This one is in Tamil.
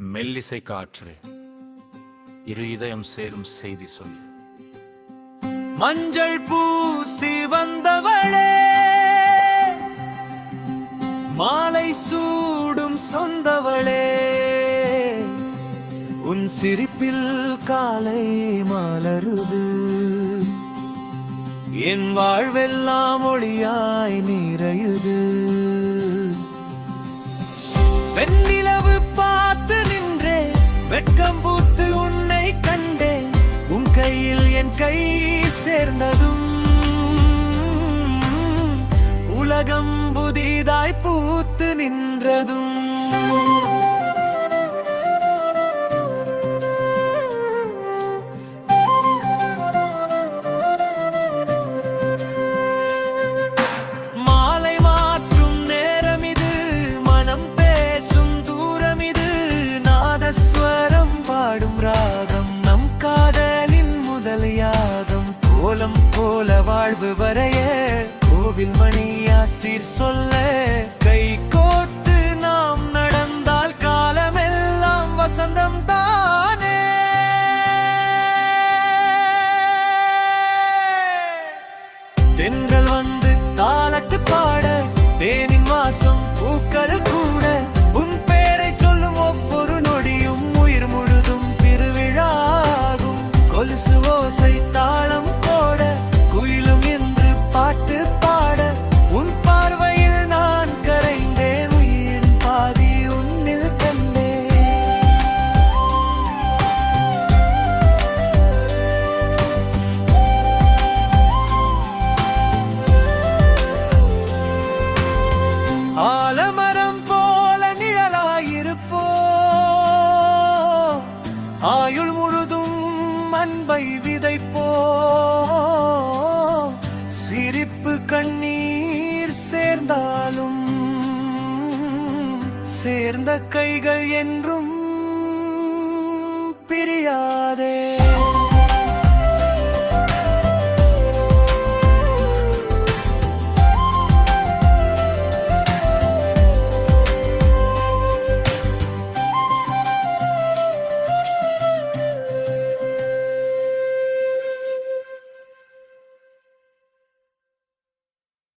மெல்லிசை காற்று இரு இதயம் சேரும் செய்தி சொல். மஞ்சள் பூசி வந்தவளே, மாலை சூடும் சொந்தவளே, உன் சிரிப்பில் காலை மலருது, என் வாழ்வெல்லாம் ஒளியாய் நிறையுது. வெண்ணிலவு பார்த்து நின்றே, வெட்கம் பூத்து உன்னை கண்டேன், உன் கையில் என் கை சேர்ந்ததும் உலகம் புதிதாய் பூத்து நின்றதும். மாலை மாற்றும் நேரம் இது, மனம் பேசும் தூரம் இது, நாதஸ்வரம் பாடும் ராகம், நம் காதலின் முதல் யாகம். கோலம் போல வாழ்வு வரைய, கோவில் மணியா சீர் சொல்ல, கை கோட்டு நாம் நடந்தால் காலமெல்லாம் வசந்தம் தானே. தென்றல் வந்து தாளட்டு பாட, தேனின் வாசம் பூக்கள் கூட, உன் பேரை சொல்லும் ஒவ்வொரு நொடியும் உயிர் முழுதும் திருவிழாகும். கொலுசு ஓசை தாளம் போட, குயிலும் என்று பாட்டு பாட, உன் பார்வையில் நான் கரைந்தேன், உயிரின் பாதி உன்னில் கண்டேன். ஆலமரம் போல நிழலாயிருப்போ, ஆயுள் முழுதும் அன்பை விதைப்போ, சிரிப்பு கண்ணீர் சேர்ந்தாலும் சேர்ந்த கைகள் என்றும் பிரியாதே.